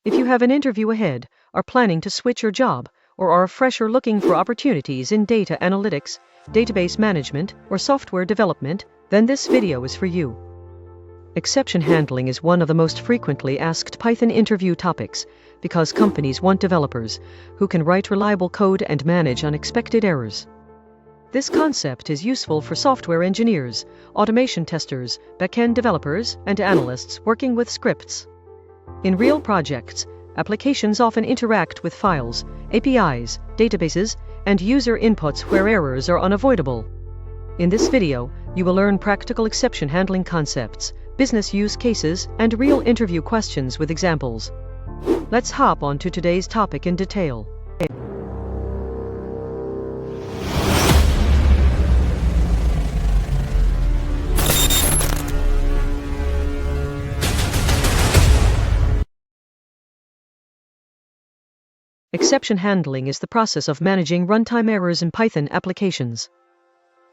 If you have an interview ahead, are planning to switch your job, or are a fresher looking for opportunities in data analytics, database management, or software development, then this video is for you. Exception handling is one of the most frequently asked Python interview topics because companies want developers who can write reliable code and manage unexpected errors. This concept is useful for software engineers, automation testers, backend developers, and analysts working with scripts. In real projects, applications often interact with files, APIs, databases, and user inputs where errors are unavoidable. In this video, you will learn practical exception handling concepts, business use cases, and real interview questions with examples. Let's hop on to today's topic in detail. Exception handling is the process of managing runtime errors in Python applications.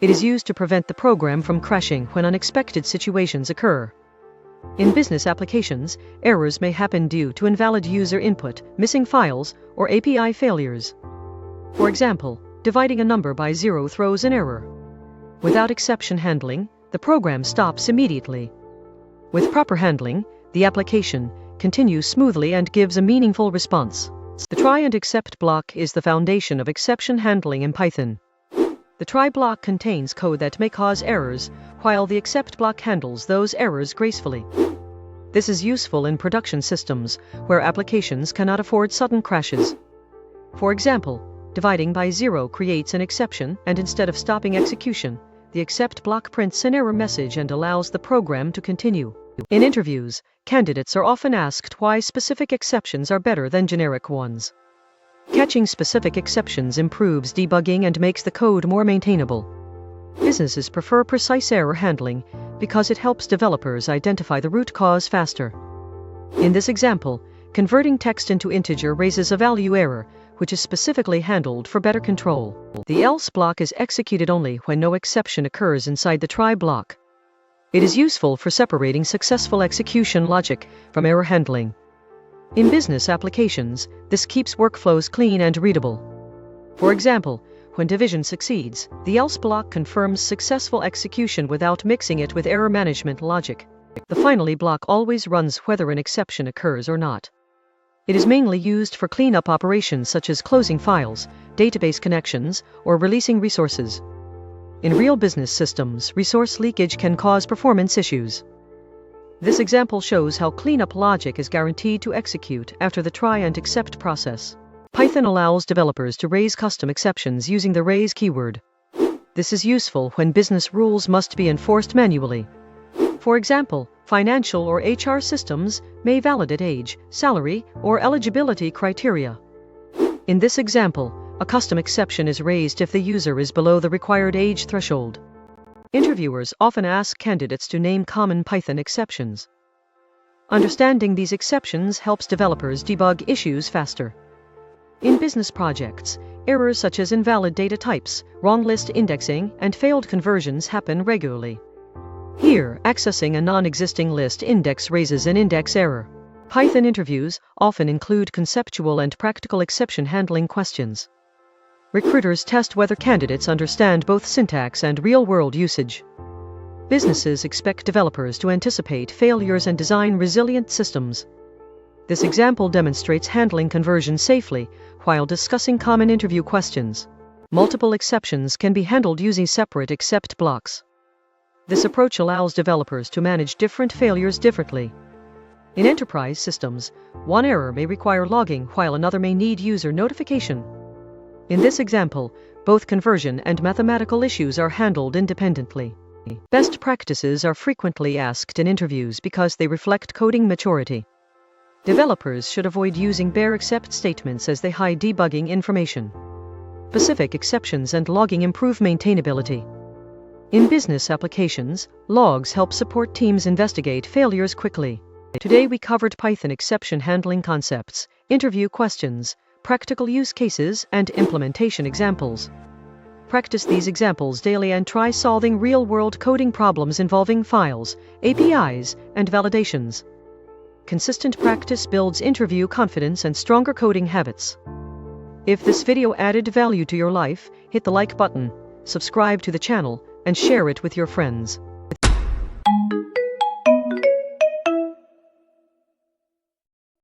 It is used to prevent the program from crashing when unexpected situations occur. In business applications, errors may happen due to invalid user input, missing files, or API failures. For example, dividing a number by 0 throws an error. Without exception handling, the program stops immediately. With proper handling, the application continues smoothly and gives a meaningful response. The try and except block is the foundation of exception handling in Python. The try block contains code that may cause errors, while the except block handles those errors gracefully. This is useful in production systems, where applications cannot afford sudden crashes. For example, dividing by 0 creates an exception, and instead of stopping execution, the except block prints an error message and allows the program to continue. In interviews, candidates are often asked why specific exceptions are better than generic ones. Catching specific exceptions improves debugging and makes the code more maintainable. Businesses prefer precise error handling because it helps developers identify the root cause faster. In this example, converting text into integer raises a value error, which is specifically handled for better control. The else block is executed only when no exception occurs inside the try block. It is useful for separating successful execution logic from error handling. In business applications, this keeps workflows clean and readable. For example, when division succeeds, the else block confirms successful execution without mixing it with error management logic. The finally block always runs whether an exception occurs or not. It is mainly used for cleanup operations such as closing files, database connections, or releasing resources. In real business systems, resource leakage can cause performance issues. This example shows how cleanup logic is guaranteed to execute after the try and except process. Python allows developers to raise custom exceptions using the raise keyword. This is useful when business rules must be enforced manually. For example, financial or HR systems may validate age, salary, or eligibility criteria. In this example, a custom exception is raised if the user is below the required age threshold. Interviewers often ask candidates to name common Python exceptions. Understanding these exceptions helps developers debug issues faster. In business projects, errors such as invalid data types, wrong list indexing, and failed conversions happen regularly. Here, accessing a non-existing list index raises an index error. Python interviews often include conceptual and practical exception handling questions. Recruiters test whether candidates understand both syntax and real-world usage. Businesses expect developers to anticipate failures and design resilient systems. This example demonstrates handling conversion safely while discussing common interview questions. Multiple exceptions can be handled using separate except blocks. This approach allows developers to manage different failures differently. In enterprise systems, one error may require logging while another may need user notification. In this example, both conversion and mathematical issues are handled independently. Best practices are frequently asked in interviews because they reflect coding maturity. Developers should avoid using bare except statements as they hide debugging information. Specific exceptions and logging improve maintainability. In business applications, logs help support teams investigate failures quickly. Today we covered Python exception handling concepts, interview questions, practical use cases, and implementation examples. Practice these examples daily and try solving real-world coding problems involving files, APIs, and validations. Consistent practice builds interview confidence and stronger coding habits. If this video added value to your life, hit the like button, subscribe to the channel, and share it with your friends.